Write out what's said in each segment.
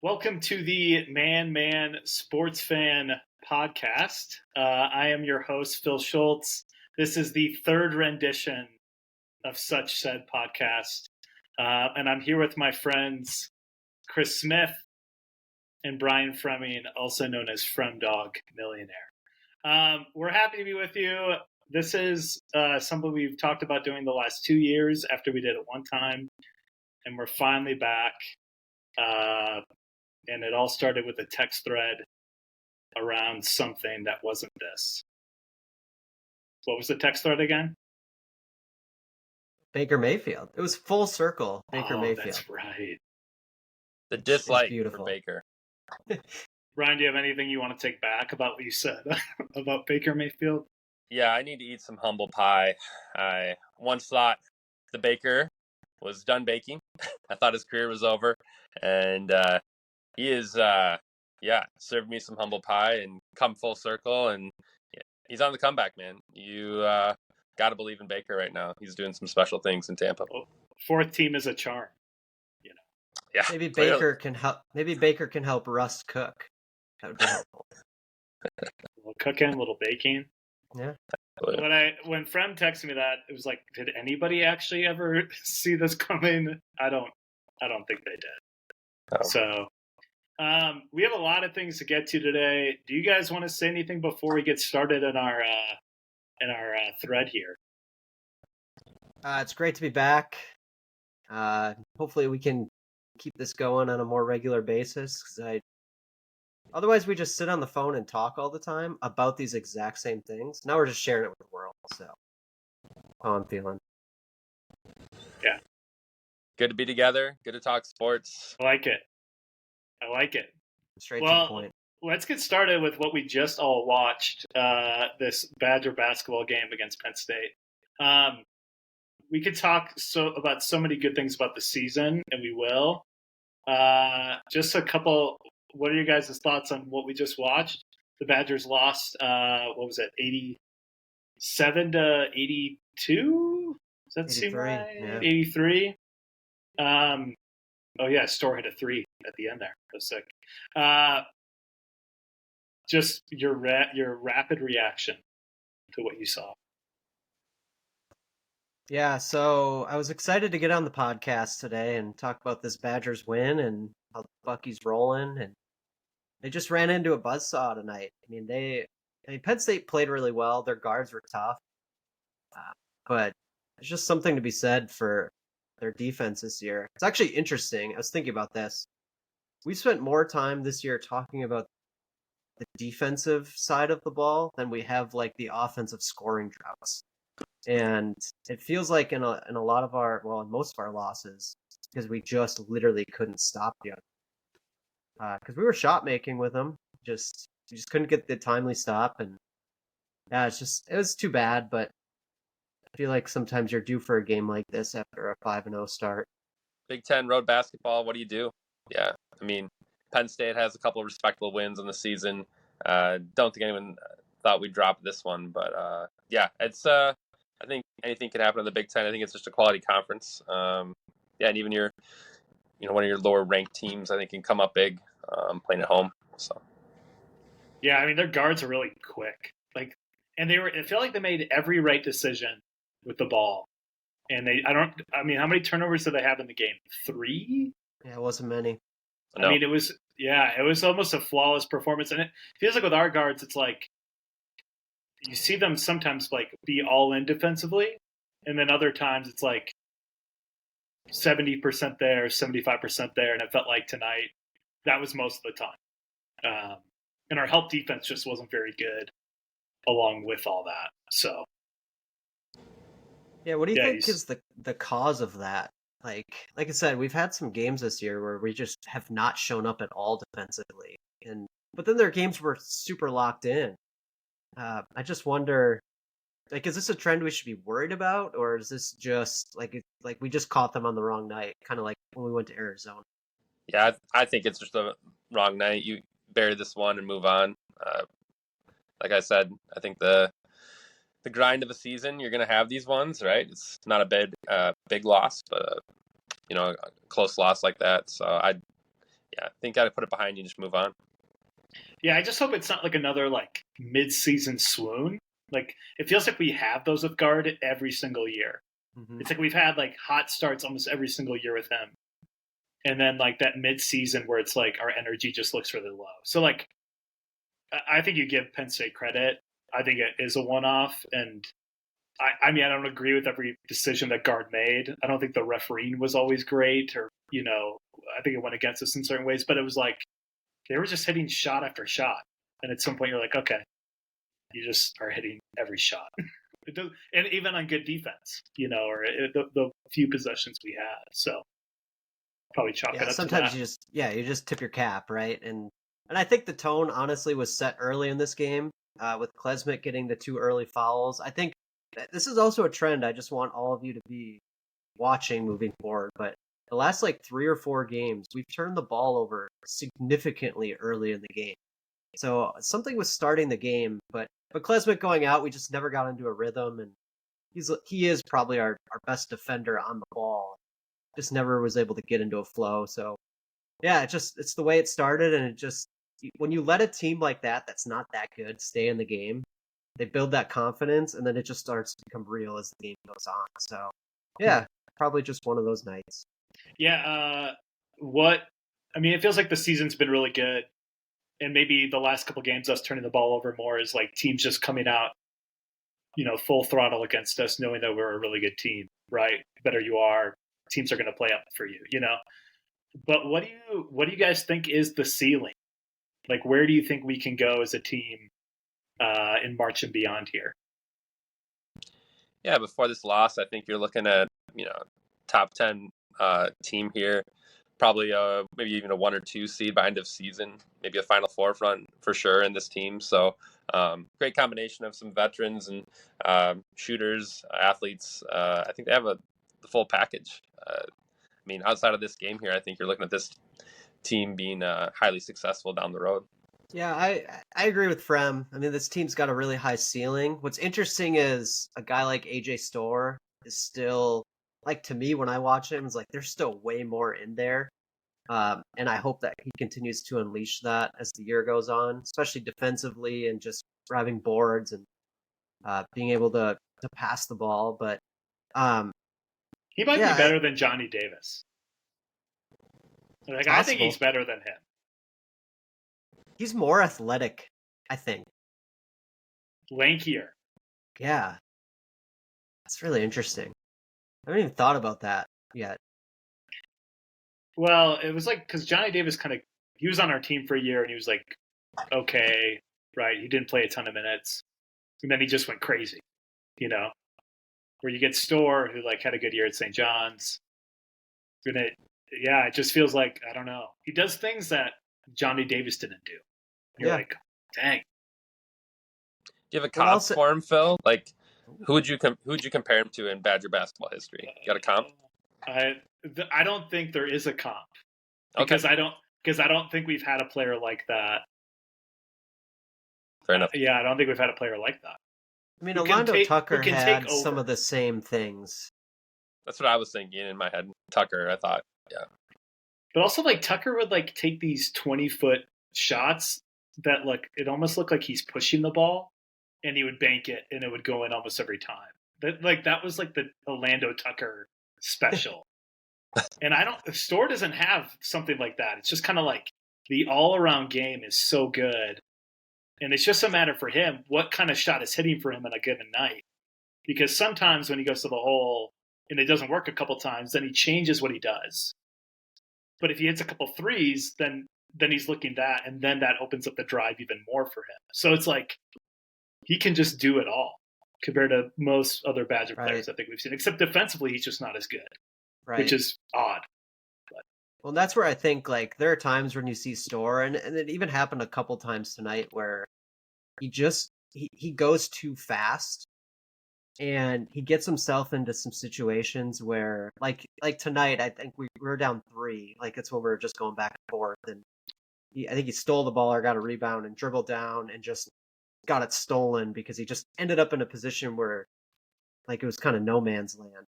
Welcome to the Man Sports Fan podcast. I am your host, Phil Schultz. This is the third rendition of Such Said podcast. And I'm here with my friends, Chris Smith and Brian Fremming, also known as Fremdog Millionaire. We're happy to be with you. This is something we've talked about doing the last 2 years after we did it one time. And we're finally back. And it all started with a text thread around something that wasn't this. What was the text thread again? Baker Mayfield. It was full circle. Baker Mayfield. That's right. The dislike for Baker. Ryan, do you have anything you want to take back about what you said about Baker Mayfield? Yeah, I need to eat some humble pie. I once thought the Baker was done baking. I thought his career was over. And he is, served me some humble pie and come full circle. And he's on the comeback, man. You got to believe in Baker right now. He's doing some special things in Tampa. Well, fourth team is a charm, you know. Yeah, maybe Baker can help. Maybe Baker can help Russ cook. That would be helpful. A little cooking, a little baking. Yeah. When Frem texted me that, it was like, did anybody actually ever see this coming? I don't think they did. Oh. So, we have a lot of things to get to today. Do you guys want to say anything before we get started in our thread here? It's great to be back. Hopefully we can keep this going on a more regular basis. Otherwise we just sit on the phone and talk all the time about these exact same things. Now we're just sharing it with the world. So, how I'm feeling. Yeah. Good to be together. Good to talk sports. I like it. Straight to the point. Let's get started with what we just all watched, this Badger basketball game against Penn State. We could talk about so many good things about the season, and we will. Just a couple, what are your guys' thoughts on what we just watched? The Badgers lost, 87 to 82? Does that seem right? Yeah. 83. Store hit a 3 at the end there. That was sick. Just your rapid reaction to what you saw. Yeah, so I was excited to get on the podcast today and talk about this Badgers win and how Bucky's rolling, and they just ran into a buzzsaw tonight. Penn State played really well. Their guards were tough, but there's just something to be said for their defense this year. It's actually interesting. I was thinking about this. We spent more time this year talking about the defensive side of the ball than we have like the offensive scoring droughts. And it feels like in a lot of in most of our losses, because we just literally couldn't stop the other. Because we were shot making with them, we just couldn't get the timely stop, and yeah, it was too bad. But I feel like sometimes you're due for a game like this after a 5-0 start. Big Ten road basketball. What do you do? Yeah, Penn State has a couple of respectable wins in the season. Don't think anyone thought we'd drop this one, but it's. I think anything could happen in the Big Ten. I think it's just a quality conference. And even one of your lower ranked teams, I think, can come up big playing at home. So. Yeah, their guards are really quick. I feel like they made every right decision with the ball. And how many turnovers did they have in the game? 3? Yeah, it wasn't many. No. It was almost a flawless performance. And it feels like with our guards, it's like, you see them sometimes be all in defensively, and then other times it's like 70% there, 75% there, and it felt like tonight that was most of the time. And our help defense just wasn't very good along with all that. So, yeah, what do you think is the cause of that? Like I said, we've had some games this year where we just have not shown up at all defensively, but then their games were super locked in. I just wonder, is this a trend we should be worried about, or is this just like we just caught them on the wrong night, kind of like when we went to Arizona? Yeah, I think it's just the wrong night. You bury this one and move on. Like I said, I think the grind of a season, you're going to have these ones, right? It's not a big loss, but a close loss like that. So yeah, I think got to put it behind you and just move on. Yeah, I just hope it's not like another like mid-season swoon. Like it feels like we have those with Guard every single year. Mm-hmm. It's like we've had like hot starts almost every single year with him, and then like that mid-season where it's like our energy just looks really low. So like I think you give Penn State credit. I think it is a one-off, and I mean I don't agree with every decision that Guard made. I don't think the refereeing was always great, or I think it went against us in certain ways. But it was like they were just hitting shot after shot, and at some point you're like, okay, you just are hitting every shot. And even on good defense, or the few possessions we had. So probably chalk it up sometimes to that. You just tip your cap, right? And I think the tone honestly was set early in this game with Klesmit getting the 2 early fouls. I think this is also a trend I just want all of you to be watching moving forward. But the last like 3 or 4 games, we've turned the ball over significantly early in the game. So something was starting the game, but Klesmit going out, we just never got into a rhythm, and he is probably our best defender on the ball. Just never was able to get into a flow. So yeah, it's the way it started, and it just when you let a team like that's not that good stay in the game, they build that confidence, and then it just starts to become real as the game goes on. So yeah, probably just one of those nights. Yeah. It feels like the season's been really good. And maybe the last couple games, us turning the ball over more is like teams just coming out, full throttle against us, knowing that we're a really good team, right? The better you are, teams are going to play up for you, But what do you guys think is the ceiling? Like, where do you think we can go as a team in March and beyond here? Yeah, before this loss, I think you're looking at top 10 team here. Probably maybe even a 1 or 2 seed by end of season, maybe a Final Four front for sure in this team. So great combination of some veterans and shooters, athletes. I think they have the full package. Outside of this game here, I think you're looking at this team being highly successful down the road. Yeah, I agree with Frem. This team's got a really high ceiling. What's interesting is a guy like AJ Storr is still, like, to me, when I watch him, it's like there's still way more in there. And I hope that he continues to unleash that as the year goes on, especially defensively and just grabbing boards and being able to pass the ball. But he might be better than Johnny Davis. I think he's better than him. He's more athletic, I think. Lankier. Yeah. That's really interesting. I haven't even thought about that yet. Well, it was like, because Johnny Davis he was on our team for a year and he was like, okay, right? He didn't play a ton of minutes. And then he just went crazy, where you get Storr, who like had a good year at St. John's. It just feels like, I don't know. He does things that Johnny Davis didn't do. You're like, dang. Do you have a comp for him, Phil? Like, who would you compare him to in Badger basketball history? You got a comp? I don't think there is a comp because I don't think we've had a player like that. Fair enough. Yeah, I don't think we've had a player like that. Orlando Tucker had some of the same things. That's what I was thinking in my head. Tucker, I thought, yeah. But also, like, Tucker would like take these 20-foot shots that it almost looked like he's pushing the ball, and he would bank it, and it would go in almost every time. That was like the Orlando Tucker special. And Storr doesn't have something like that. It's just kind of like the all-around game is so good. And it's just a matter for him, what kind of shot is hitting for him on a given night. Because sometimes when he goes to the hole and it doesn't work a couple times, then he changes what he does. But if he hits a couple threes, then he's looking that, and then that opens up the drive even more for him. So it's like he can just do it all compared to most other Badger players I think we've seen. Except defensively, he's just not as good. Right. Which is odd. Well, that's where I think there are times when you see Storr, and it even happened a couple times tonight where he goes too fast, and he gets himself into some situations where, like tonight, I think we were down 3. It's when we were just going back and forth, and I think he stole the ball or got a rebound and dribbled down and just got it stolen because he just ended up in a position where it was kind of no man's land.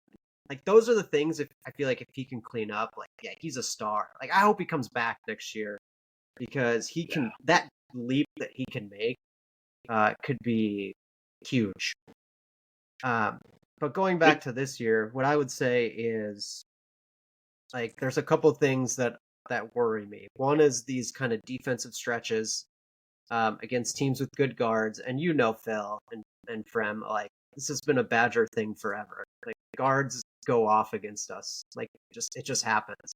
Like those are the things. If I feel like if he can clean up, like yeah, he's a star. Like I hope he comes back next year because he can. That leap that he can make could be huge. But going back to this year, what I would say is like there's a couple things that worry me. One is these kind of defensive stretches against teams with good guards, and Phil and Frem, like this has been a Badger thing forever. Like guards go off against us, like it just happens.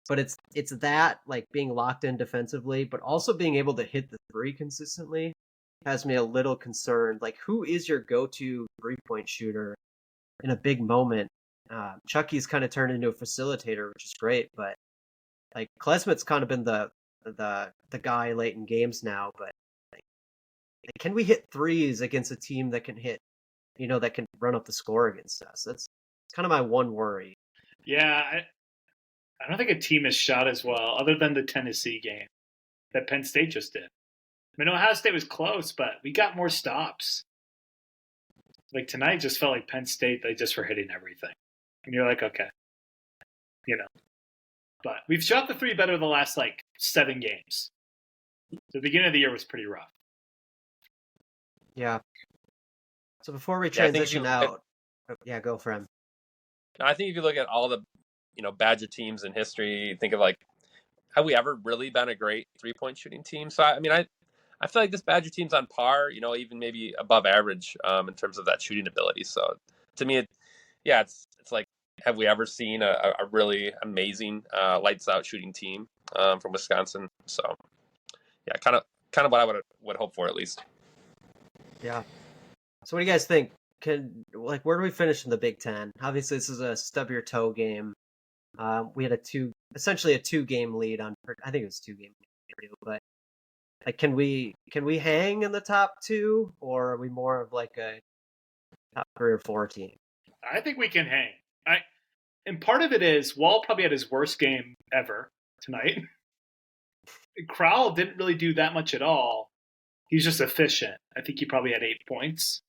But it's that like being locked in defensively, but also being able to hit the three consistently has me a little concerned. Like who is your go-to 3-point shooter in a big moment? Chucky's kind of turned into a facilitator, which is great, but like Klesmit's kind of been the guy late in games now, but like, can we hit threes against a team that can hit, that can run up the score against us? That's kind of my one worry. Yeah, I don't think a team has shot as well, other than the Tennessee game that Penn State just did. I mean, Ohio State was close, but we got more stops. Like tonight just felt like Penn State, they just were hitting everything. And you're like, okay. But we've shot the three better the last, 7 games. The beginning of the year was pretty rough. Yeah. So before we transition out... go for him. I think if you look at all the, Badger teams in history, think of, have we ever really been a great 3-point shooting team? So, I feel like this Badger team's on par, even maybe above average in terms of that shooting ability. So, to me, it's like, have we ever seen a really amazing lights out shooting team from Wisconsin? So, yeah, kind of what I would hope for at least. Yeah. So, what do you guys think? Where do we finish in the Big Ten? Obviously, this is a stub your toe game. We had essentially a 2-game lead on. I think it was 2-game lead, but can we hang in the top 2, or are we more of like a top 3 or 4 team? I think we can hang. And part of it is Wall probably had his worst game ever tonight. Crowell didn't really do that much at all. He was just efficient. I think he probably had 8 points.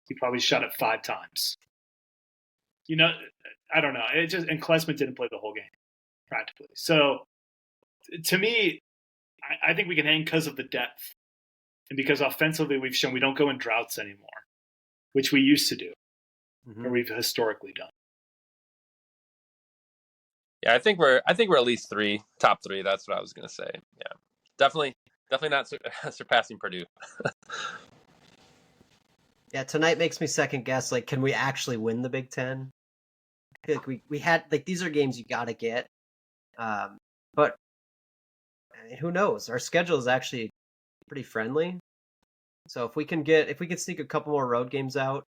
He probably shot it 5 times. I don't know. And Klesmit didn't play the whole game practically. So to me, I think we can hang because of the depth and because offensively we've shown we don't go in droughts anymore, which we used to do, or we've historically done. Yeah, I think we're at least 3, top 3. That's what I was going to say. Yeah, definitely not surpassing Purdue. Yeah, tonight makes me second guess. Can we actually win the Big Ten? I feel like we had these are games you got to get, but who knows? Our schedule is actually pretty friendly. So if we can sneak a couple more road games out,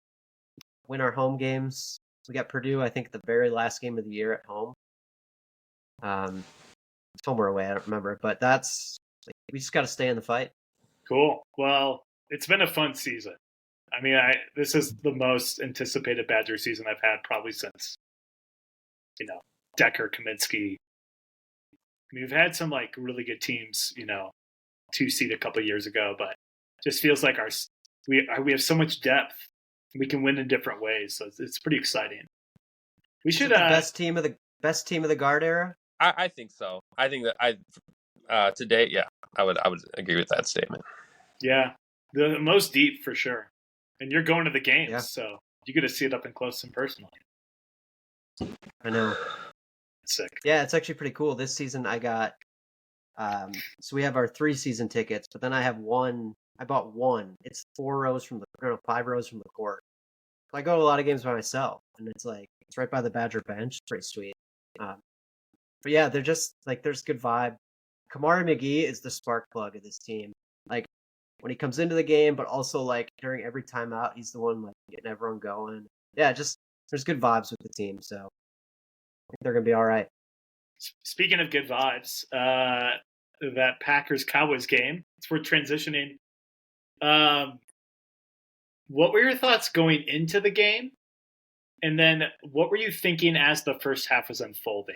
win our home games. We got Purdue, I think, the very last game of the year at home. It's home or away, I don't remember, but we just got to stay in the fight. Cool. Well, it's been a fun season. I mean, this is the most anticipated Badger season I've had probably since, Decker, Kaminsky. I mean, we've had some really good teams, 2 seed a couple of years ago, but it just feels like we have so much depth. We can win in different ways, so it's pretty exciting. We should the best team of the guard era. I think so. I think that to date, yeah, I would agree with that statement. Yeah, the most deep for sure. And you're going to the games, so you get to see it up and close and personally. I know. Sick. Yeah, it's actually pretty cool. This season I got, so we have our 3 season tickets, but then I have one. I bought one. It's 5 rows from the court. So I go to a lot of games by myself, and it's right by the Badger bench. It's pretty sweet. But yeah, they're just there's good vibe. Kamari McGee is the spark plug of this team. When he comes into the game, but also during every timeout, he's the one getting everyone going. Yeah, just there's good vibes with the team, so I think they're gonna be all right. Speaking of good vibes, that Packers Cowboys game. It's worth transitioning. What were your thoughts going into the game, and then what were you thinking as the first half was unfolding?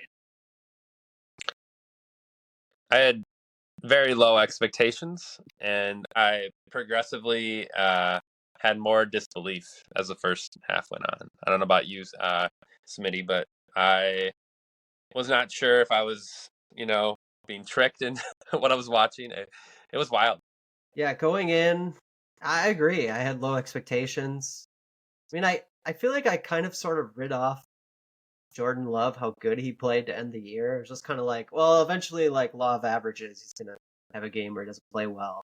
I had very low expectations, and I progressively had more disbelief as the first half went on. I don't know about you, Smitty, but I was not sure if I was, being tricked in what I was watching. It was wild. Yeah, going in, I agree. I had low expectations. I mean, I feel like I kind of sort of rid off Jordan Love, how good he played to end the year. It was just kind of like, well, eventually, like law of averages, he's gonna have a game where he doesn't play well.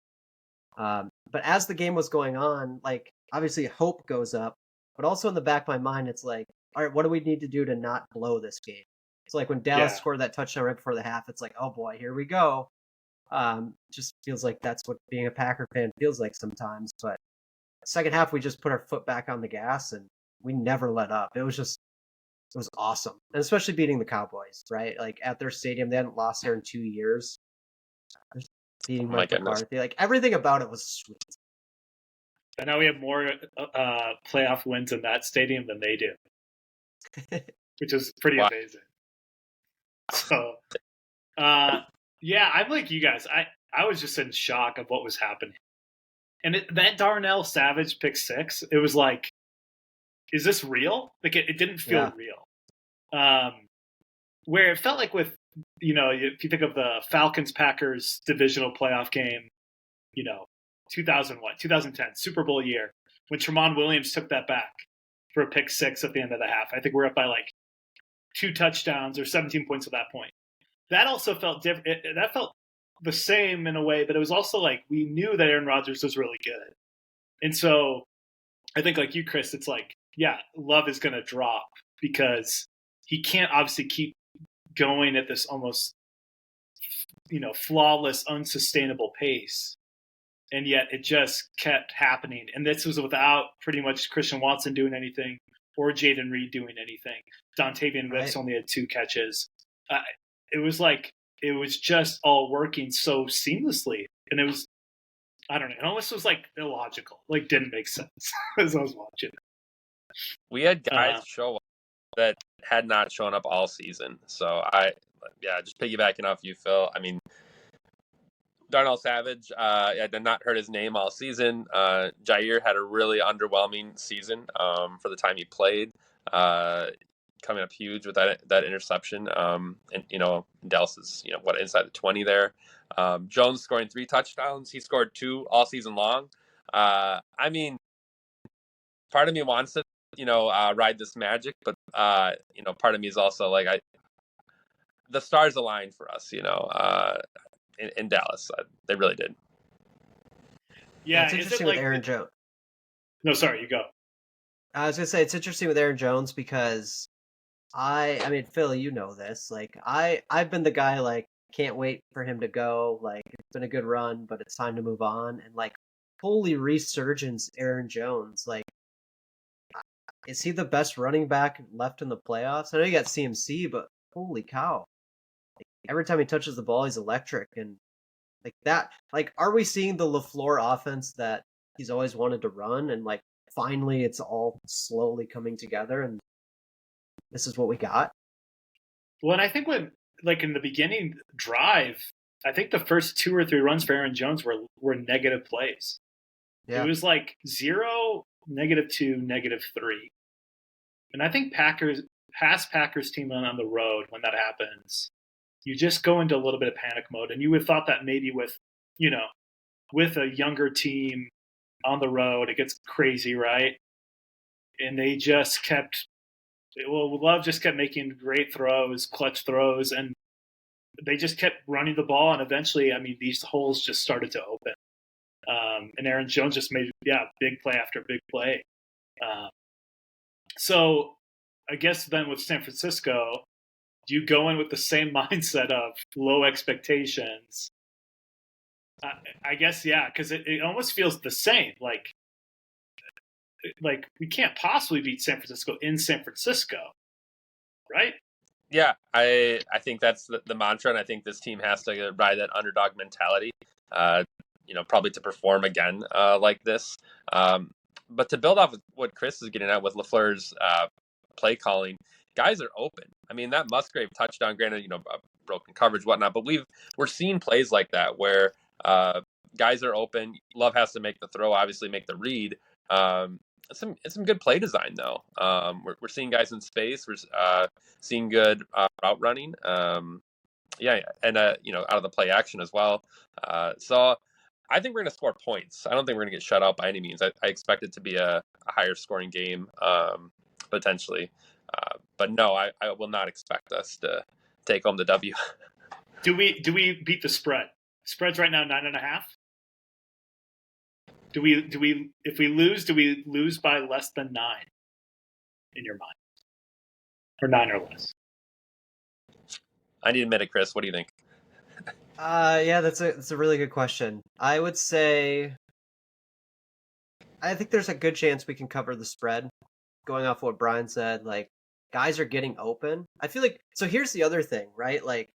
But as the game was going on, like obviously hope goes up, but also in the back of my mind, it's like, all right, what do we need to do to not blow this game? It's like when Dallas scored that touchdown right before the half, it's like, oh boy, here we go. Just feels like that's what being a Packer fan feels like sometimes. But second half, we just put our foot back on the gas and we never let up. It was awesome, and especially beating the Cowboys, right? Like at their stadium, they hadn't lost there in 2 years. Beating My Mike goodness. McCarthy, like everything about it was sweet. And now we have more playoff wins in that stadium than they do, which is pretty amazing. So, yeah, I'm like you guys. I was just in shock of what was happening. And that Darnell Savage pick six, it was like, is this real? Like it didn't feel real. Where it felt like with, if you think of the Falcons-Packers divisional playoff game, 2010, Super Bowl year, when Tramon Williams took that back for a pick six at the end of the half. I think we're up by like 2 touchdowns or 17 points at that point. That also felt different. That felt the same in a way, but it was also like we knew that Aaron Rodgers was really good. And so I think like you, Chris, it's like, yeah, Love is going to drop because he can't obviously keep going at this almost, flawless, unsustainable pace. And yet it just kept happening. And this was without pretty much Christian Watson doing anything or Jaden Reed doing anything. Dontavian Wicks only had 2 catches. It was like it was just all working so seamlessly. And it was, I don't know, it almost was like illogical. Like didn't make sense as I was watching. We had guys show up that had not shown up all season. So just piggybacking off you, Phil. I mean, Darnell Savage, I did not heard his name all season. Jair had a really underwhelming season for the time he played, coming up huge with that interception. And Dallas is inside the 20 there. Jones scoring 3 touchdowns. He scored 2 all season long. I mean, part of me wants to ride this magic, but part of me is also like the stars aligned for us. In Dallas. They really did. Yeah, it's interesting with Aaron Jones. No, sorry, you go. I was going to say, it's interesting with Aaron Jones because I mean, Phil, you know this. Like, I've been the guy, like, can't wait for him to go. Like, it's been a good run, but it's time to move on. And, like, holy resurgence, Aaron Jones. Like, is he the best running back left in the playoffs? I know you got CMC, but holy cow. Every time he touches the ball, he's electric. And like that, like, are we seeing the LaFleur offense that he's always wanted to run? And like, finally, it's all slowly coming together. And this is what we got. Well, and I think when, like in the beginning drive, I think the first 2 or 3 runs for Aaron Jones were negative plays. Yeah. It was like 0, -2, -3. And I think Packers team on the road, when that happens, you just go into a little bit of panic mode. And you would have thought that maybe with a younger team on the road, it gets crazy, right? And they just Love just kept making great throws, clutch throws, and they just kept running the ball. And eventually, I mean, these holes just started to open. And Aaron Jones just made, big play after big play. So I guess then with San Francisco, do you go in with the same mindset of low expectations? I guess, yeah, because it almost feels the same. Like we can't possibly beat San Francisco in San Francisco, right? Yeah, I think that's the mantra, and I think this team has to ride that underdog mentality, probably to perform again like this. But to build off of what Chris is getting at with LaFleur's play calling, guys are open. I mean, that Musgrave touchdown, granted, broken coverage, whatnot, but we're seeing plays like that where guys are open. Love has to make the throw, obviously make the read, It's some good play design though. We're seeing guys in space. We're seeing good route running. And out of the play action as well. So I think we're going to score points. I don't think we're going to get shut out by any means. I expect it to be a higher scoring game, potentially. But no, I will not expect us to take home the W. Do we beat the spread? Spread's right now 9.5. Do we if we lose, do we lose by less than 9 in your mind? Or 9 or less? I need a minute, Chris. What do you think? Yeah, that's a really good question. I would say I think there's a good chance we can cover the spread. Going off what Brian said, like guys are getting open. I feel like so here's the other thing, right? Like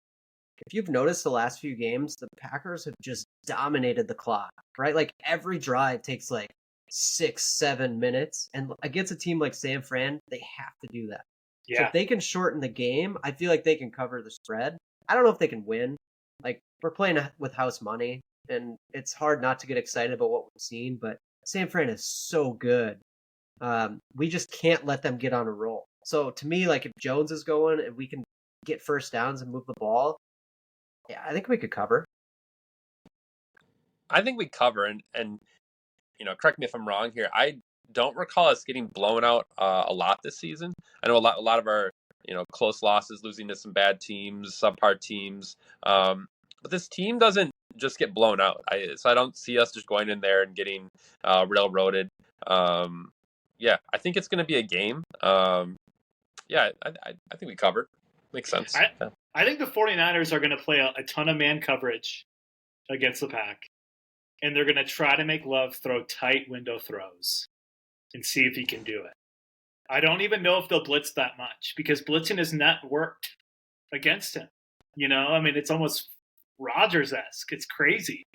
if you've noticed the last few games, the Packers have just dominated the clock, right? Like every drive takes like 6-7 minutes, and against a team like San Fran, they have to do that. So Yeah. if they can shorten the game, I feel like they can cover the spread. I don't know if they can win. Like we're playing with house money, and it's hard not to get excited about what we've seen. But San Fran is so good. We just can't let them get on a roll. So to me, like if Jones is going and we can get first downs and move the ball, yeah, I think we could cover. I think we cover, and correct me if I'm wrong here. I don't recall us getting blown out a lot this season. I know a lot of our close losses, losing to some bad teams, subpar teams. But this team doesn't just get blown out. So I don't see us just going in there and getting railroaded. Yeah, I think it's going to be a game. Yeah, I think we cover. Makes sense. I think the 49ers are going to play a ton of man coverage against the Pack. And they're going to try to make Love throw tight window throws and see if he can do it. I don't even know if they'll blitz that much because blitzing has not worked against him. I mean, it's almost Rodgers-esque. It's crazy.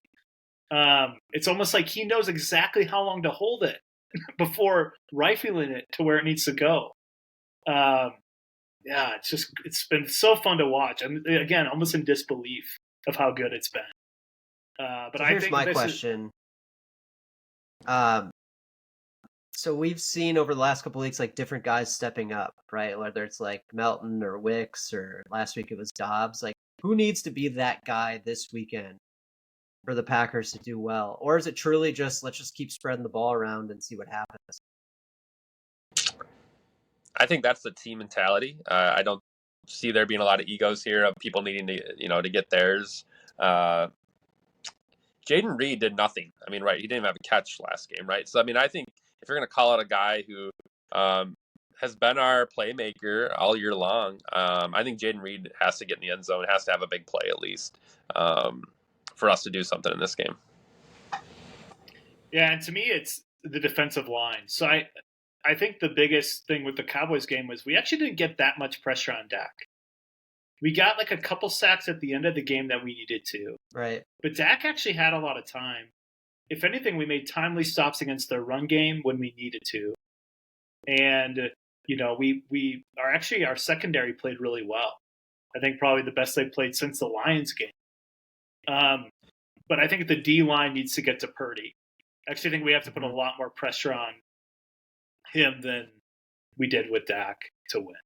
It's almost like he knows exactly how long to hold it before rifling it to where it needs to go. Yeah, it's been so fun to watch. I'm again almost in disbelief of how good it's been. But so I here's think my question. So we've seen over the last couple of weeks like different guys stepping up, right? Whether it's like Melton or Wicks or last week it was Dobbs. Like who needs to be that guy this weekend for the Packers to do well? Or is it truly just let's just keep spreading the ball around and see what happens? I think that's the team mentality. I don't see there being a lot of egos here of people needing to get theirs. Jaden Reed did nothing. I mean, right, he didn't even have a catch last game, right? So, I mean, I think if you're going to call out a guy who has been our playmaker all year long, I think Jaden Reed has to get in the end zone, has to have a big play at least for us to do something in this game. Yeah, and to me, it's the defensive line. So I think the biggest thing with the Cowboys game was we actually didn't get that much pressure on Dak. We got like a couple sacks at the end of the game that we needed to. Right. But Dak actually had a lot of time. If anything, we made timely stops against their run game when we needed to. And, our secondary played really well. I think probably the best they played since the Lions game. But I think the D line needs to get to Purdy. I actually think we have to put a lot more pressure on him than we did with Dak to win.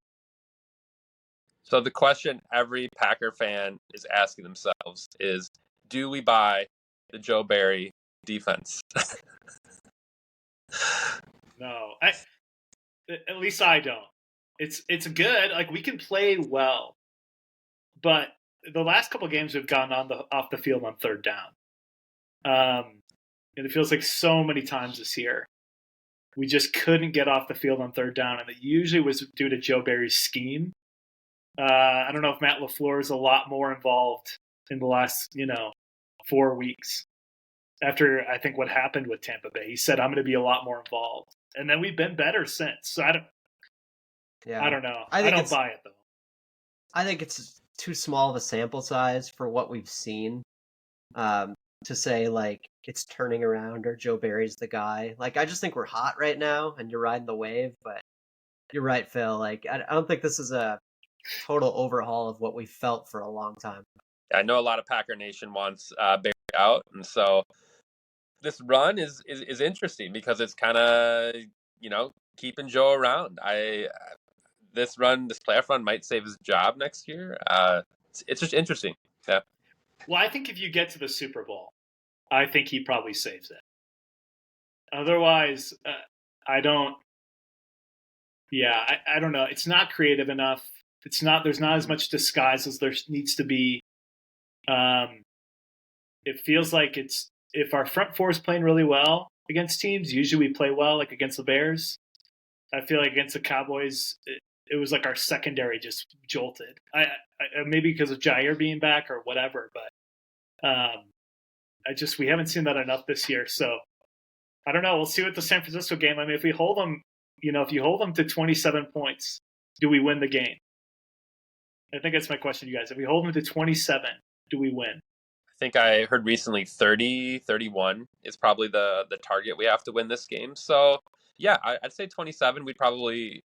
So the question every Packer fan is asking themselves is, do we buy the Joe Barry defense? No, at least I don't. It's good. Like we can play well, but the last couple of games we've gone off the field on third down. And it feels like so many times this year we just couldn't get off the field on third down, and it usually was due to Joe Barry's scheme. I don't know if Matt LaFleur is a lot more involved in the last 4 weeks after I think what happened with Tampa Bay. He said I'm going to be a lot more involved, and then we've been better since. So I don't know. I don't buy it though. I think it's too small of a sample size for what we've seen to say like it's turning around or Joe Barry's the guy. Like I just think we're hot right now and you're riding the wave, but you're right, Phil. Like I don't think this is a total overhaul of what we felt for a long time. I know a lot of Packer Nation wants Barry out, and so this run is interesting because it's kind of, keeping Joe around. This playoff run might save his job next year. It's just interesting. Yeah. Well, I think if you get to the Super Bowl, I think he probably saves it. Otherwise, I don't. Yeah, I don't know. It's not creative enough. It's not. There's not as much disguise as there needs to be. It feels like it's if our front four is playing really well against teams. Usually we play well, like against the Bears. I feel like against the Cowboys, it was like our secondary just jolted. I maybe because of Jair being back or whatever, but we haven't seen that enough this year. So I don't know. We'll see what the San Francisco game. I mean, if we hold them, if you hold them to 27 points, do we win the game? I think that's my question, you guys. If we hold them to 27, do we win? I think I heard recently 30, 31 is probably the target we have to win this game. So yeah, I'd say 27. We'd probably,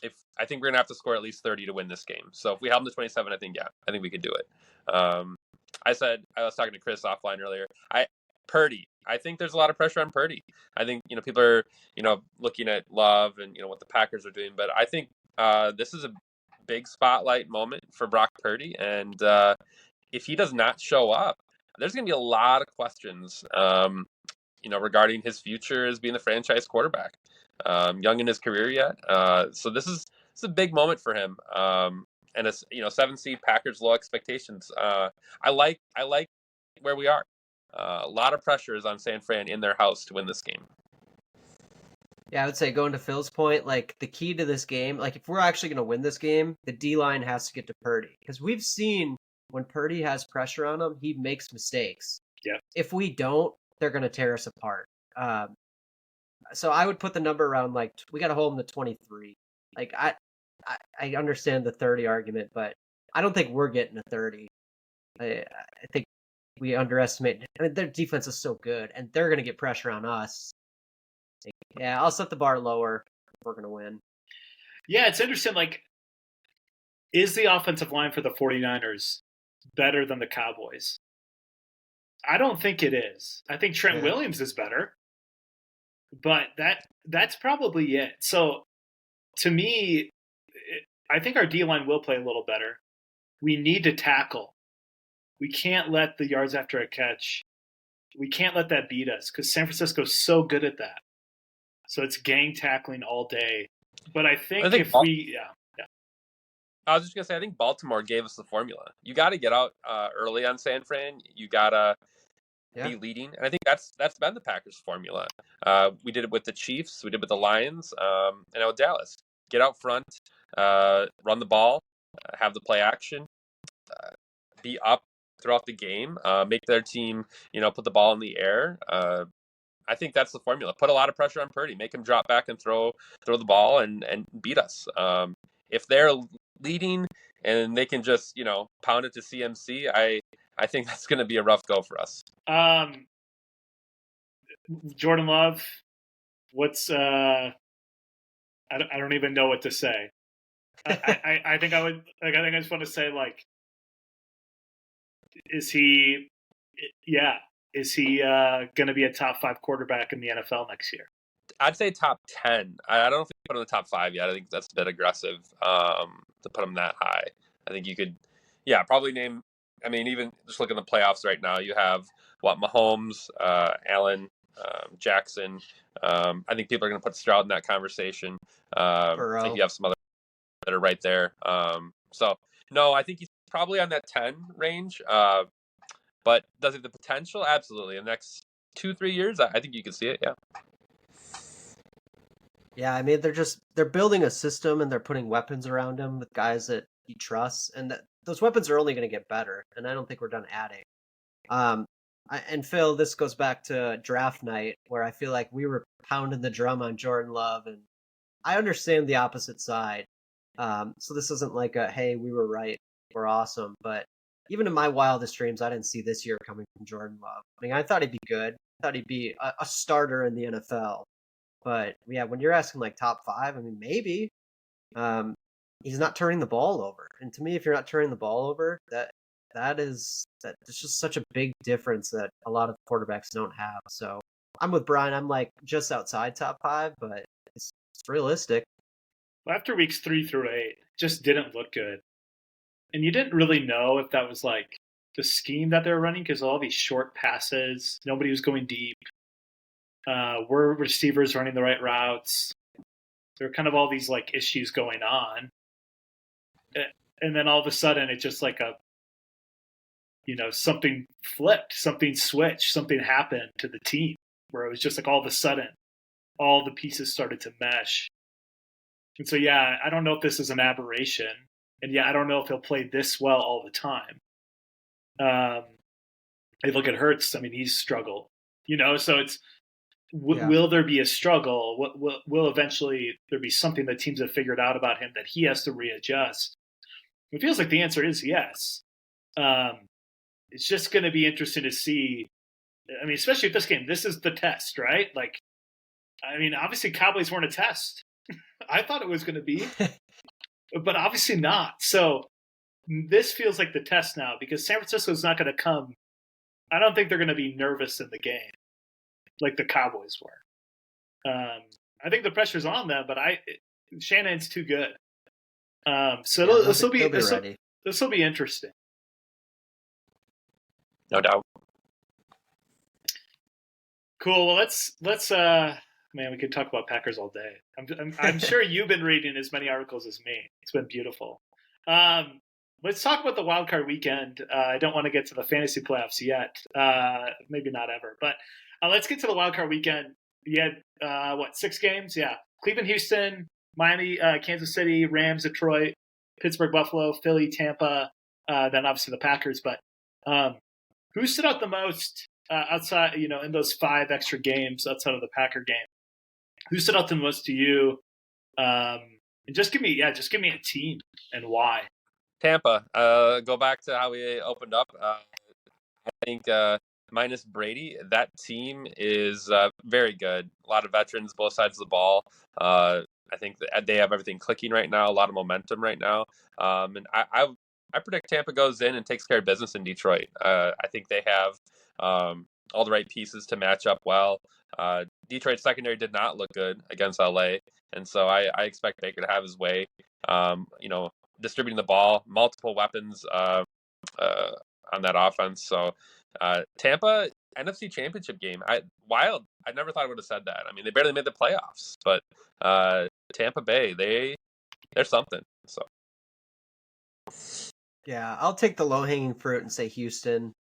I think we're gonna have to score at least 30 to win this game. So if we held them to 27, I think we could do it. I was talking to Chris offline earlier. Purdy. I think there's a lot of pressure on Purdy. I think people are looking at Love and what the Packers are doing, but I think this is a big spotlight moment for Brock Purdy, and if he does not show up, there's going to be a lot of questions, regarding his future as being the franchise quarterback. Young in his career yet, so this is a big moment for him. And it's 7 seed Packers, low expectations. I like where we are. A lot of pressure is on San Fran in their house to win this game. Yeah, I would say going to Phil's point, like the key to this game, like if we're actually going to win this game, the D-line has to get to Purdy. Because we've seen when Purdy has pressure on him, he makes mistakes. Yeah. If we don't, they're going to tear us apart. So I would put the number around like we got to hold them to 23. Like I understand the 30 argument, but I don't think we're getting a 30. I think we underestimate. I mean, their defense is so good, and they're going to get pressure on us. Yeah, I'll set the bar lower if we're going to win. Yeah, it's interesting. Like, is the offensive line for the 49ers better than the Cowboys? I don't think it is. I think Trent Williams is better, but that's probably it. So, to me, I think our D-line will play a little better. We need to tackle. We can't let the yards after a catch, we can't let that beat us because San Francisco's so good at that. So it's gang tackling all day. But I think I was just going to say, I think Baltimore gave us the formula. You got to get out early on San Fran. You got to be leading. And I think that's been the Packers' formula. We did it with the Chiefs. We did it with the Lions. And now with Dallas. Get out front, run the ball, have the play action, be up throughout the game, make their team, put the ball in the air. I think that's the formula. Put a lot of pressure on Purdy, make him drop back and throw the ball and beat us. If they're leading and they can just, pound it to CMC, I think that's going to be a rough go for us. Jordan Love, what's I don't even know what to say. I think I just want to say, like, is he going to be a top 5 quarterback in the NFL next year? I'd say top 10. I don't think put him in the top 5 yet. I think that's a bit aggressive to put him that high. I think you could, probably name. I mean, even just look at the playoffs right now. You have Mahomes, Allen, Jackson. I think people are going to put Stroud in that conversation. I think you have some other that are right there. So no, I think he's probably on that 10 range. But does it have the potential? Absolutely. In the next 2-3 years, I think you can see it. Yeah. Yeah, I mean, they're building a system and they're putting weapons around him with guys that he trusts, and those weapons are only going to get better. And I don't think we're done adding. And Phil, this goes back to draft night where I feel like we were pounding the drum on Jordan Love, and I understand the opposite side. So this isn't like hey, we were right, we're awesome. But even in my wildest dreams, I didn't see this year coming from Jordan Love. I mean, I thought he'd be good. I thought he'd be a starter in the NFL. But yeah, when you're asking like top 5, I mean, maybe. He's not turning the ball over. And to me, if you're not turning the ball over, that's just such a big difference that a lot of quarterbacks don't have. So I'm with Brian. I'm like just outside top 5, but it's realistic. Well, after weeks 3 through 8, just didn't look good. And you didn't really know if that was like the scheme that they were running because all these short passes, nobody was going deep. Were receivers running the right routes? There were kind of all these like issues going on. And then all of a sudden it just like something flipped, something switched, something happened to the team where it was just like all of a sudden all the pieces started to mesh. And so, yeah, I don't know if this is an aberration. And yeah, I don't know if he'll play this well all the time. If you look at Hurts, I mean, he's struggled, so it's, will there be a struggle? Will eventually there be something that teams have figured out about him that he has to readjust? It feels like the answer is yes. It's just going to be interesting to see. I mean, especially if this game, this is the test, right? Like, I mean, obviously Cowboys weren't a test. I thought it was going to be, but obviously not. So this feels like the test now because San Francisco's not going to come. I don't think they're going to be nervous in the game like the Cowboys were. I think the pressure's on them, but Shanahan's too good. So this will be interesting. No doubt. Cool. Well, let's man, we could talk about Packers all day. I'm sure you've been reading as many articles as me. It's been beautiful. Let's talk about the wild card weekend. I don't want to get to the fantasy playoffs yet. Maybe not ever, but let's get to the wild card weekend. You had 6 games? Yeah, Cleveland, Houston, Miami, Kansas City, Rams, Detroit, Pittsburgh, Buffalo, Philly, Tampa. Then obviously the Packers. But who stood out the most outside? In those 5 extra games outside of the Packer game. Who stood out the most to you? And just give me a team and why. Tampa. Go back to how we opened up. I think minus Brady, that team is very good. A lot of veterans, both sides of the ball. I think that they have everything clicking right now. A lot of momentum right now. And I predict Tampa goes in and takes care of business in Detroit. I think they have all the right pieces to match up well. Detroit's secondary did not look good against LA, and so I expect Baker to have his way. Distributing the ball, multiple weapons on that offense. So Tampa NFC Championship game. Wild. I never thought I would have said that. I mean, they barely made the playoffs, but Tampa Bay, they're something. So yeah, I'll take the low hanging fruit and say Houston.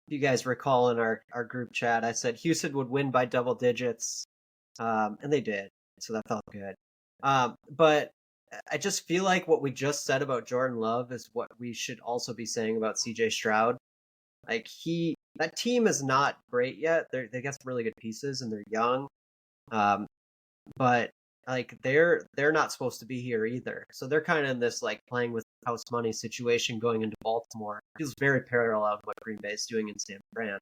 You guys recall in our group chat, I said Houston would win by double digits, and they did, so that felt good. But I just feel like what we just said about Jordan Love is what we should also be saying about CJ Stroud. Like that team is not great yet. They got some really good pieces and they're young, but like they're not supposed to be here either. So they're kind of in this like playing with house money situation going into Baltimore. It feels very parallel to what Green Bay is doing in San Fran.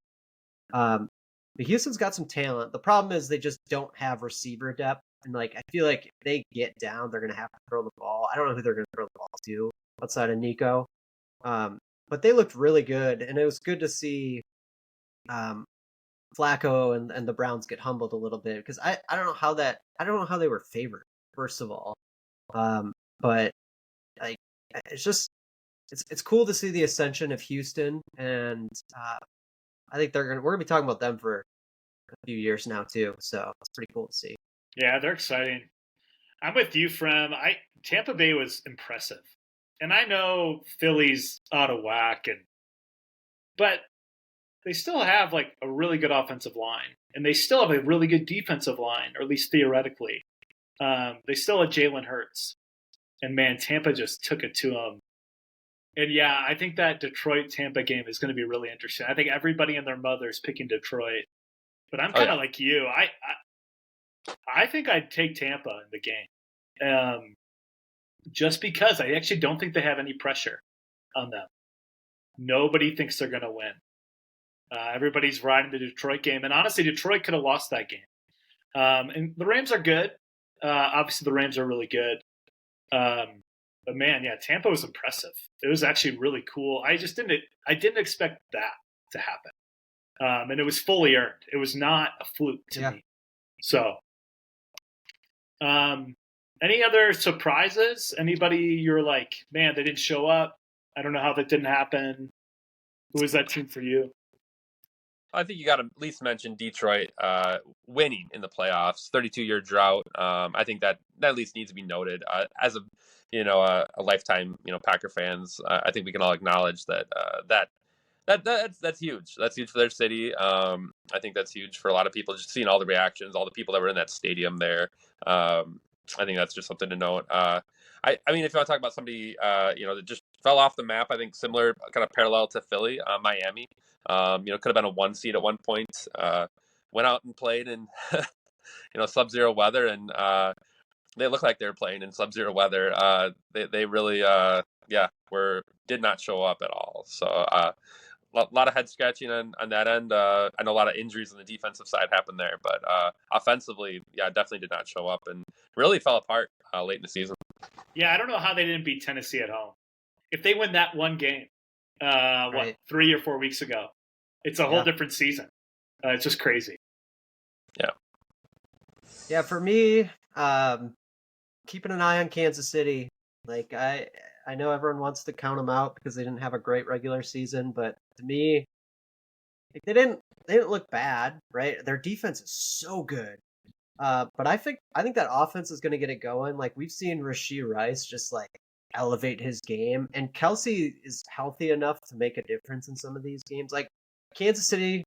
But Houston's got some talent. The problem is they just don't have receiver depth. And like I feel like if they get down, they're gonna have to throw the ball. I don't know who they're gonna throw the ball to outside of Nico. But they looked really good, and it was good to see Flacco and the Browns get humbled a little bit because I don't know how they were favored, first of all. But like it's just it's cool to see the ascension of Houston, and I think we're gonna be talking about them for a few years now too. So it's pretty cool to see. Yeah, they're exciting. I'm with you, Frem. Tampa Bay was impressive, and I know Philly's out of whack, but they still have like a really good offensive line, and they still have a really good defensive line, or at least theoretically. They still have Jalen Hurts, and man, Tampa just took it to them. And yeah, I think that Detroit-Tampa game is going to be really interesting. I think everybody and their mother is picking Detroit, but I'm kind of like you. I think I'd take Tampa in the game, just because I actually don't think they have any pressure on them. Nobody thinks they're going to win. Everybody's riding the Detroit game, and honestly, Detroit could have lost that game. And the Rams are good. Obviously, the Rams are really good. But man, yeah, Tampa was impressive. It was actually really cool. I didn't expect that to happen. and it was fully earned. It was not a fluke to me. So, any other surprises? Anybody you're like, man, they didn't show up? I don't know how that didn't happen. Who was that team for you? I think you got to at least mention Detroit winning in the playoffs, 32-year drought. I think that at least needs to be noted. As a lifetime, Packer fans, I think we can all acknowledge that's huge. That's huge for their city. I think that's huge for a lot of people. Just seeing all the reactions, all the people that were in that stadium there. I think that's just something to note. I mean, if you want to talk about somebody, that just fell off the map, I think similar, kind of parallel to Philly, Miami. Could have been a 1 seed at one point. Went out and played in, sub-zero weather, and they look like they were playing in sub-zero weather. They really, did not show up at all. So a lot of head scratching on that end. I know a lot of injuries on the defensive side happened there, but offensively, definitely did not show up and really fell apart late in the season. Yeah, I don't know how they didn't beat Tennessee at home. If they win that one game, Right. 3 or 4 weeks ago, it's a whole different season. It's just crazy. Yeah. Yeah, for me, keeping an eye on Kansas City. Like I know everyone wants to count them out because they didn't have a great regular season, but to me, like, they didn't look bad, right? Their defense is so good. But I think that offense is going to get it going. Like we've seen Rashee Rice just like elevate his game, and Kelsey is healthy enough to make a difference in some of these games. Like Kansas City,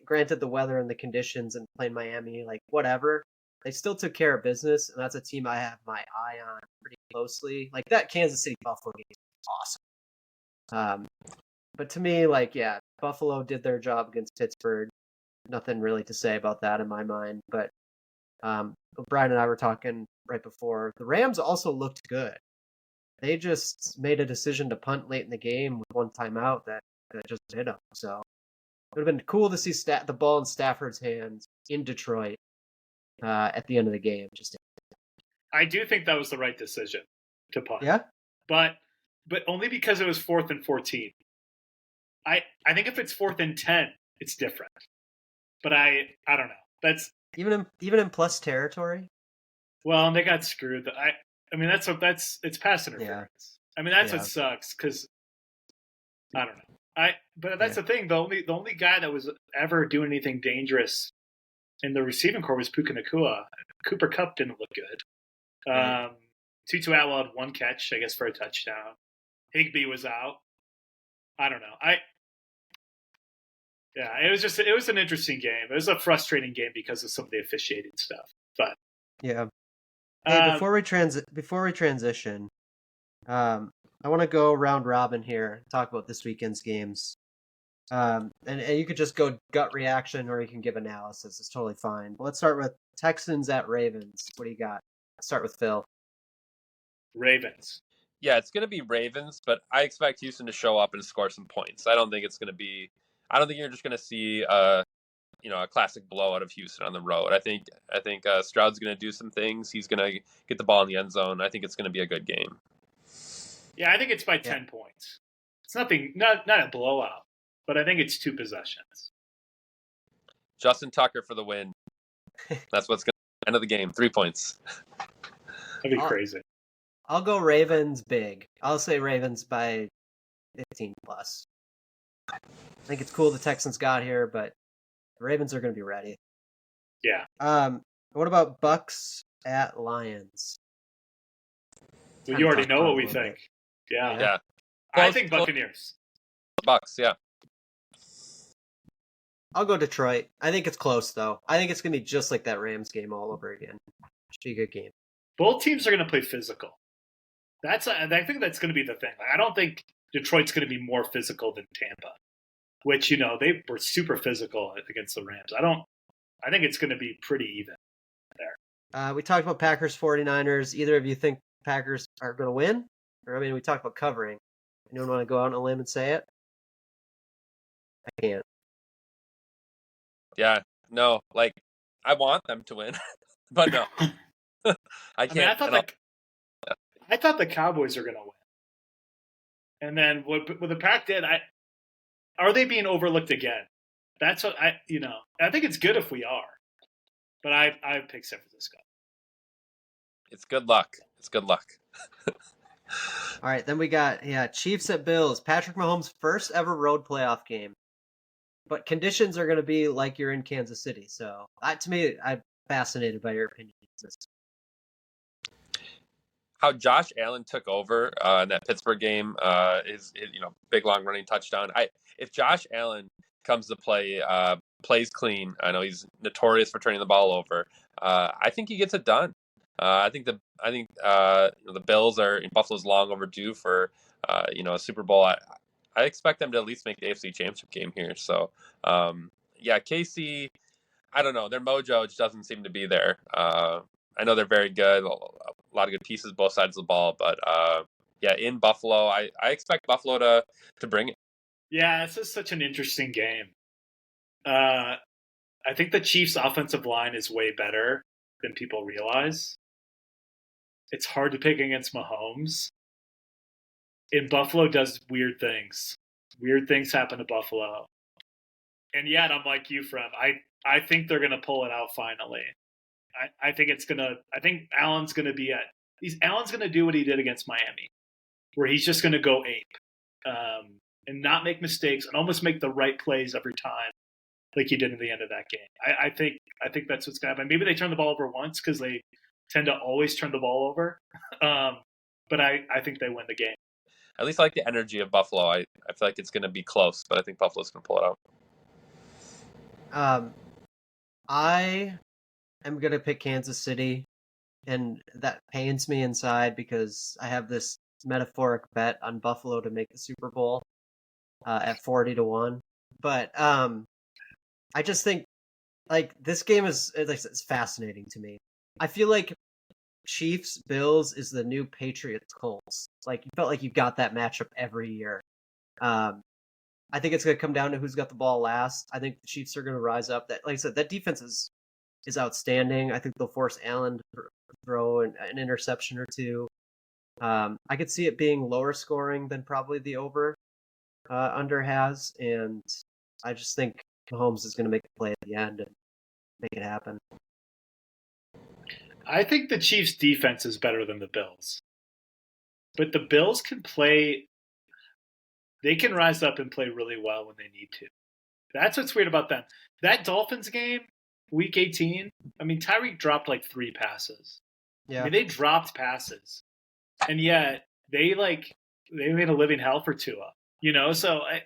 granted the weather and the conditions and playing Miami, like whatever, they still took care of business, and that's a team I have my eye on pretty closely. Like that Kansas City Buffalo game is awesome. But to me, like, yeah, Buffalo did their job against Pittsburgh. Nothing really to say about that in my mind. But Brian and I were talking right before. The Rams also looked good. They just made a decision to punt late in the game with one timeout that just hit them. So it would have been cool to see the ball in Stafford's hands in Detroit at the end of the game. I do think that was the right decision to punt. Yeah, but only because it was 4th and 14. I think if it's 4th and 10, it's different. But I don't know. That's even in plus territory. Well, and they got screwed. I mean, it's pass interference. Yeah. I mean, that's what sucks because I don't know. But that's the thing. The only guy that was ever doing anything dangerous in the receiving corps was Puka Nacua. Cooper Kupp didn't look good. Right. Tutu Atwell had 1 catch, I guess, for a touchdown. Higbee was out. I don't know. It was an interesting game. It was a frustrating game because of some of the officiating stuff. But yeah. Hey, before we transition, I want to go round robin here, talk about this weekend's games. And you could just go gut reaction or you can give analysis. It's totally fine. But let's start with Texans at Ravens. What do you got? Let's start with Phil. Ravens. Yeah, it's going to be Ravens, but I expect Houston to show up and score some points. I don't think you're just going to see a classic blowout of Houston on the road. I think Stroud's going to do some things. He's going to get the ball in the end zone. I think it's going to be a good game. Yeah, I think it's by 10 points. It's not a blowout, but I think it's 2 possessions. Justin Tucker for the win. That's what's going to end of the game. 3 points. That'd be crazy. I'll go Ravens big. I'll say Ravens by 15 plus. I think it's cool the Texans got here, but the Ravens are going to be ready. Yeah. What about Bucks at Lions? Well, you already know what we think. Yeah. Yeah. I think Buccaneers. Bucks, yeah. I'll go Detroit. I think it's close, though. I think it's going to be just like that Rams game all over again. Should be a good game. Both teams are going to play physical. I think that's going to be the thing. I don't think Detroit's going to be more physical than Tampa, which, they were super physical against the Rams. I think it's going to be pretty even there. We talked about Packers 49ers. Either of you think Packers are going to win? Or, we talked about covering. Anyone want to go out on a limb and say it? I can't. Yeah, no, I want them to win, but no. I can't. I thought the Cowboys are going to win. And then what the Pack did, are they being overlooked again? That's what I think it's good if we are, but I pick San Francisco. It's good luck. It's good luck. All right, then we got Chiefs at Bills. Patrick Mahomes' first ever road playoff game, but conditions are going to be like you're in Kansas City. So, to me, I'm fascinated by your opinion. How Josh Allen took over in that Pittsburgh game is big long running touchdown. If Josh Allen comes to play, plays clean. I know he's notorious for turning the ball over. I think he gets it done. I think the Bills are in Buffalo's long overdue for a Super Bowl. I expect them to at least make the AFC Championship game here. So KC, I don't know, their mojo just doesn't seem to be there. I know they're very good, a lot of good pieces both sides of the ball, but in Buffalo, I expect Buffalo to bring it. Yeah, this is such an interesting game. I think the Chiefs' offensive line is way better than people realize. It's hard to pick against Mahomes. And Buffalo does weird things. Weird things happen to Buffalo. And yet, I'm like you, Fred. I think they're going to pull it out finally. I think Allen's going to Allen's going to do what he did against Miami, where he's just going to go ape and not make mistakes and almost make the right plays every time, like he did in the end of that game. I think that's what's going to happen. Maybe they turn the ball over once because they tend to always turn the ball over. But I think they win the game. At least I like the energy of Buffalo. I feel like it's going to be close, but I think Buffalo's going to pull it out. I am going to pick Kansas City, and that pains me inside because I have this metaphoric bet on Buffalo to make the Super Bowl at 40-1. But I just think this game is it's fascinating to me. I feel like Chiefs Bills is the new Patriots Colts. You felt like you got that matchup every year. I think it's going to come down to who's got the ball last. I think the Chiefs are going to rise up. That, like I said, that defense is outstanding. I think they'll force Allen to throw an interception or two. I could see it being lower scoring than probably the under has, and I just think Mahomes is going to make a play at the end and make it happen. I think the Chiefs' defense is better than the Bills. But the Bills can play. They can rise up and play really well when they need to. That's what's weird about them. That Dolphins game, Week 18, Tyreek dropped 3 passes. Yeah. They dropped passes. And yet, they made a living hell for Tua. So I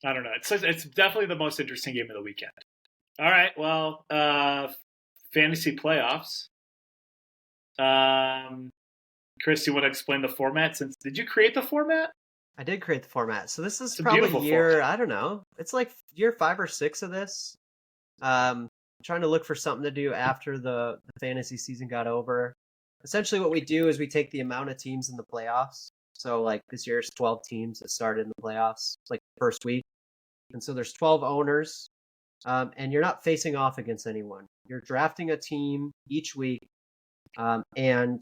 don't know. It's definitely the most interesting game of the weekend. All right, well, fantasy playoffs. Chris, you want to explain the format? Did you create the format? I did create the format. So this is probably year format. I don't know. It's year 5 or 6 of this. Trying to look for something to do after the fantasy season got over. Essentially, what we do is we take the amount of teams in the playoffs. So this year's 12 teams that started in the playoffs, the first week, and so there's 12 owners, and you're not facing off against anyone. You're drafting a team each week. And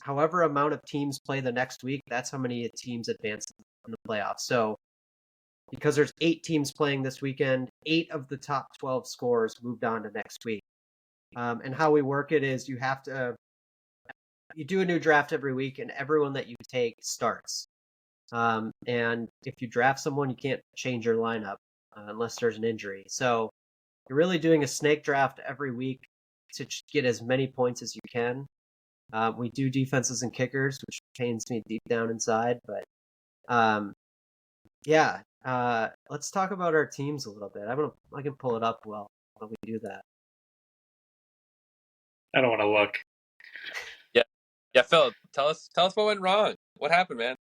however amount of teams play the next week, that's how many teams advance in the playoffs. So because there's 8 teams playing this weekend, 8 of the top 12 scores moved on to next week. And how we work it is you do a new draft every week, and everyone that you take starts. And if you draft someone, you can't change your lineup unless there's an injury. So you're really doing a snake draft every week to get as many points as you can. We do defenses and kickers, which pains me deep down inside. But let's talk about our teams a little bit. I can pull it up while we do that. I don't want to look. Yeah, Phil, tell us what went wrong. What happened, man?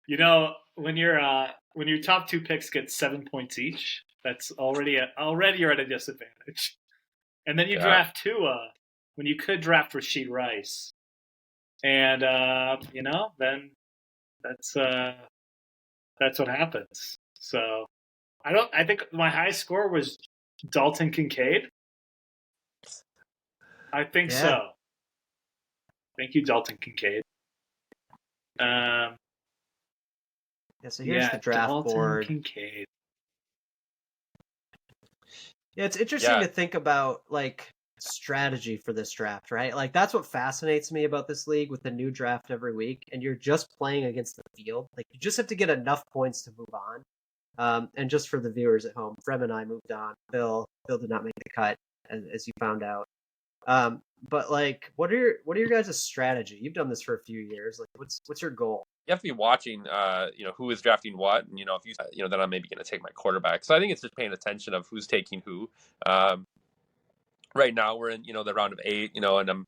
When your top 2 picks get 7 points each, that's already you're at a disadvantage. And then you draft Tua when you could draft Rashid Rice, and then that's what happens. So I think my highest score was Dalton Kincaid. I think so. Thank you, Dalton Kincaid. So here's the draft Dalton board. Kincaid. Yeah, it's interesting to think about like strategy for this draft, right? Like that's what fascinates me about this league with the new draft every week, and you're just playing against the field. Like you just have to get enough points to move on. And just for the viewers at home, Frem and I moved on. Phil did not make the cut, as you found out. But like, what are your guys' strategy? You've done this for a few years. Like, what's your goal? You have to be watching, who is drafting what, and if then I'm maybe going to take my quarterback. So I think it's just paying attention of who's taking who. Right now we're in, the round of 8, and I'm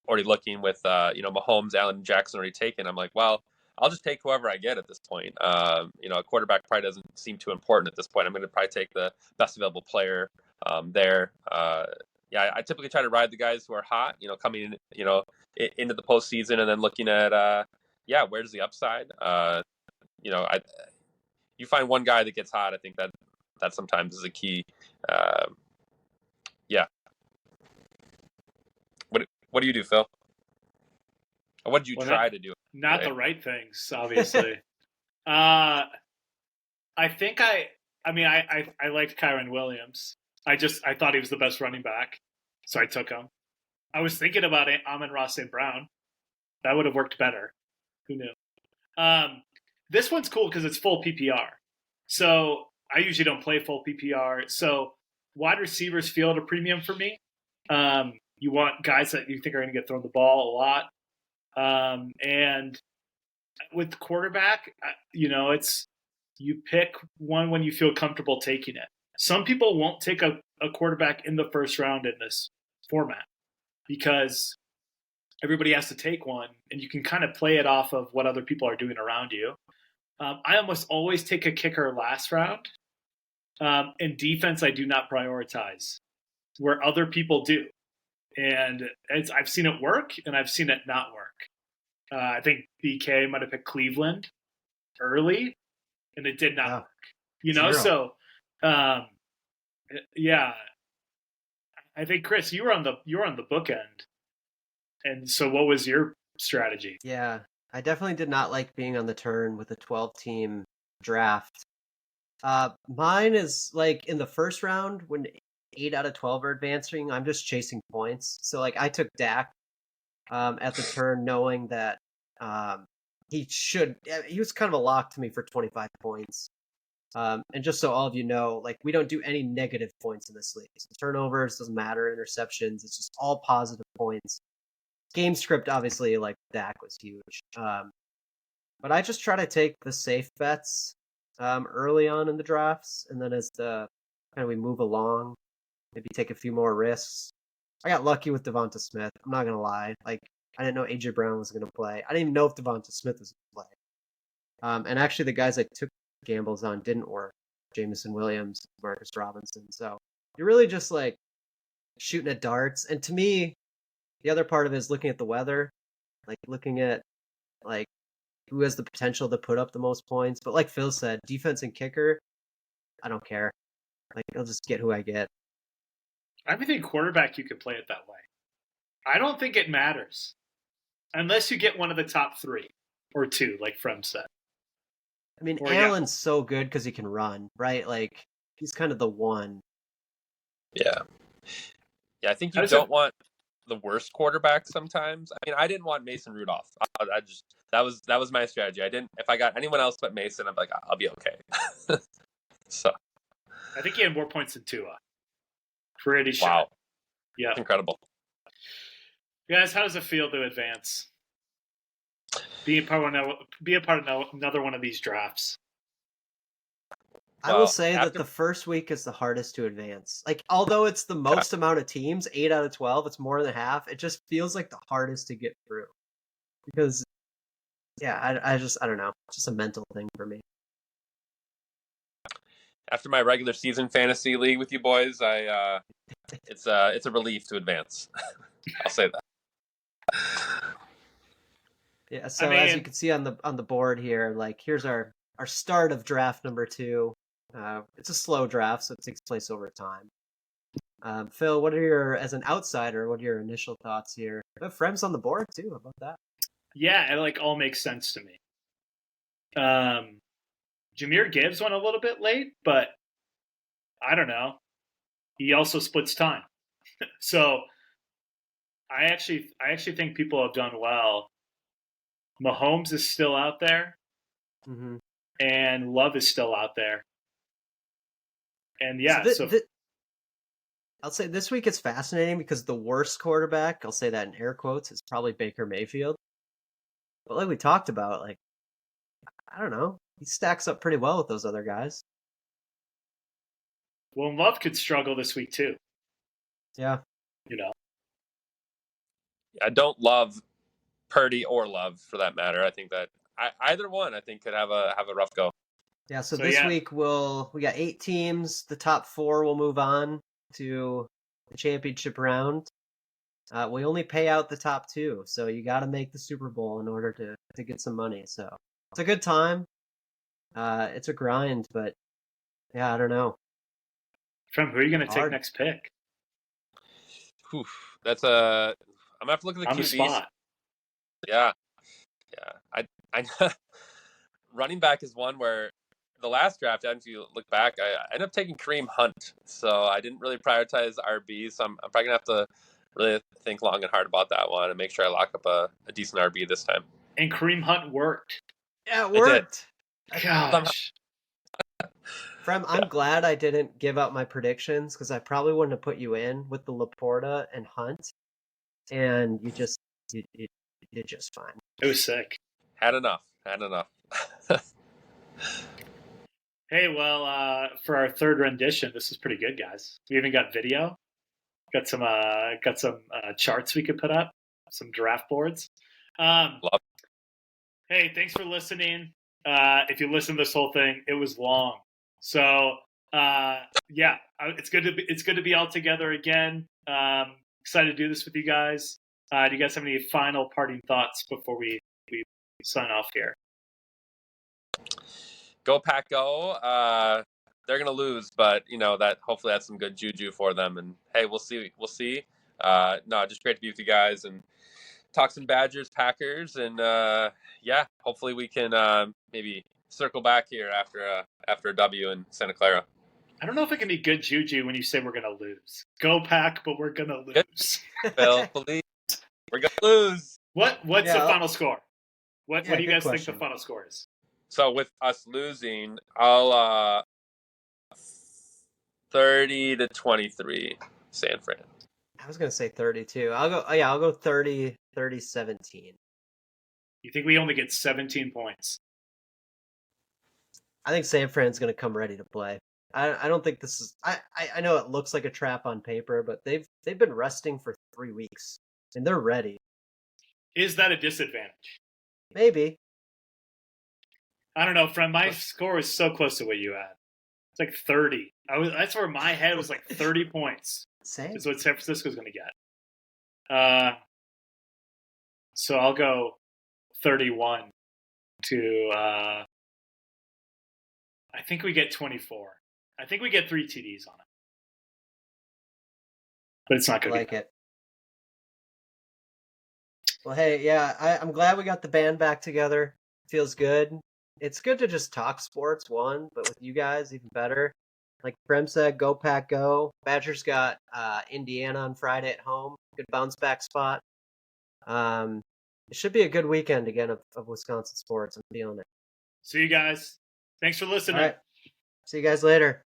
already looking with, Mahomes, Allen, and Jackson already taken. I'm like, well, I'll just take whoever I get at this point. A quarterback probably doesn't seem too important at this point. I'm going to probably take the best available player there. I typically try to ride the guys who are hot, coming in, into the postseason, and then looking at, where's the upside? You find one guy that gets hot. I think that sometimes is a key. Yeah. What do you do, Phil? Or what did you try to do? Not the right things, obviously. I think I liked Kyron Williams. I thought he was the best running back, so I took him. I was thinking about Amon-Ra St. Brown. That would have worked better. Who knew? This one's cool because it's full PPR. So I usually don't play full PPR. So wide receivers feel at a premium for me. You want guys that you think are going to get thrown the ball a lot. And with the quarterback, it's you pick one when you feel comfortable taking it. Some people won't take a quarterback in the first round in this format because everybody has to take one, and you can kind of play it off of what other people are doing around you. I almost always take a kicker last round. In defense, I do not prioritize where other people do. And I've seen it work, and I've seen it not work. I think BK might have picked Cleveland early, and it did not work. So yeah. I think Chris, you were on the bookend. And so what was your strategy? Yeah, I definitely did not like being on the turn with a 12-team draft. Mine is like in the first round when 8 out of 12 are advancing, I'm just chasing points. So like I took Dak at the turn knowing that he was kind of a lock to me for 25 points. And just so all of you know, like we don't do any negative points in this league. So turnovers doesn't matter, interceptions, it's just all positive points. Game script, obviously, like Dak was huge. But I just try to take the safe bets early on in the drafts, and then as we move along, maybe take a few more risks. I got lucky with Devonta Smith. I'm not gonna lie. Like I didn't know AJ Brown was gonna play. I didn't even know if Devonta Smith was gonna play. And actually, the guys I took gambles on didn't work. Jameson Williams, Marcus Robinson. So you're really just like shooting at darts. And to me, the other part of it is looking at the weather, like looking at like who has the potential to put up the most points. But like Phil said, defense and kicker, I don't care. Like I'll just get who I get. I think quarterback you could play it that way. I don't think it matters unless you get one of the top 3 or 2, like Frem said. I mean, Allen's so good because he can run, right? Like he's kind of the one. Yeah, I think you don't want the worst quarterback sometimes. I mean, I didn't want Mason Rudolph. I just that was my strategy. I didn't. If I got anyone else but Mason, I'm like, I'll be okay. So I think he had more points than Tua. Pretty sure. Wow. Yeah. Incredible. Guys, how does it feel to advance? Be a part of another one of these drafts. I will say that the first week is the hardest to advance. Like, although it's the most amount of teams, 8 out of 12, it's more than half. It just feels like the hardest to get through. Because, I don't know. It's just a mental thing for me. After my regular season fantasy league with you boys, it's a relief to advance. I'll say that. Yeah, so as you can see on the board here, like here's our start of draft number 2. It's a slow draft, so it takes place over time. Phil, as an outsider, what are your initial thoughts here? Frem's on the board too. How about that? Yeah, it all makes sense to me. Jahmyr Gibbs went a little bit late, but I don't know. he also splits time. So I actually think people have done well. Mahomes is still out there, and Love is still out there. And yeah, I'll say this week it's fascinating because the worst quarterback, I'll say that in air quotes, is probably Baker Mayfield. But like we talked about, like, I don't know, he stacks up pretty well with those other guys. Well, Love could struggle this week too. Yeah. I don't love Purdy or Love for that matter. I think that either one I think could have a rough go. Yeah, so this week we got 8 teams. The top 4 will move on to the championship round. We only pay out the top 2, so you got to make the Super Bowl in order to get some money. So it's a good time. It's a grind, but yeah, I don't know. From who are you going to take next pick? That's I'm gonna have to look at the QBs. On the spot. Yeah. I running back is one where the last draft, if you look back, I ended up taking Kareem Hunt, so I didn't really prioritize RB. So I'm probably gonna have to really think long and hard about that one and make sure I lock up a decent RB this time. And Kareem Hunt worked. Yeah, it worked. Gosh. Frem, I'm glad I didn't give out my predictions because I probably wouldn't have put you in with the Laporta and Hunt, and you did just fine. It was sick. Had enough. Hey, well, for our third rendition, this is pretty good, guys. We even got video. Got some charts we could put up, some draft boards. Hey, thanks for listening. If you listen to this whole thing, it was long. So yeah, it's good to be all together again. Excited to do this with you guys. Do you guys have any final parting thoughts before we sign off here? Go Pack, go! They're gonna lose, but that hopefully that's some good juju for them. And hey, we'll see. No, just great to be with you guys and talk some Badgers, Packers, and yeah, hopefully we can maybe circle back here after a W in Santa Clara. I don't know if it can be good juju when you say we're gonna lose. Go Pack, but we're gonna lose. Phil, believe we're gonna lose. What's the final score? What do you guys think the final score is? So with us losing, I'll 30-23 San Fran. I was gonna say 32. I'll go 30-17. You think we only get 17 points? I think San Fran's gonna come ready to play. I don't think this is. I know it looks like a trap on paper, but they've been resting for 3 weeks and they're ready. Is that a disadvantage? Maybe. I don't know, friend. My score is so close to what you had. It's like 30. That's where my head was like 30 points. Same. Is what San Francisco's going to get. So I'll go 31 to. I think we get 24. I think we get 3 TDs on it, but it's not going to like it. Well, hey, yeah, I'm glad we got the band back together. Feels good. It's good to just talk sports, but with you guys, even better. Like Prem said, go Pack, go. Badgers got Indiana on Friday at home. Good bounce back spot. It should be a good weekend again of Wisconsin sports. I'm feeling it. See you guys. Thanks for listening. All right. See you guys later.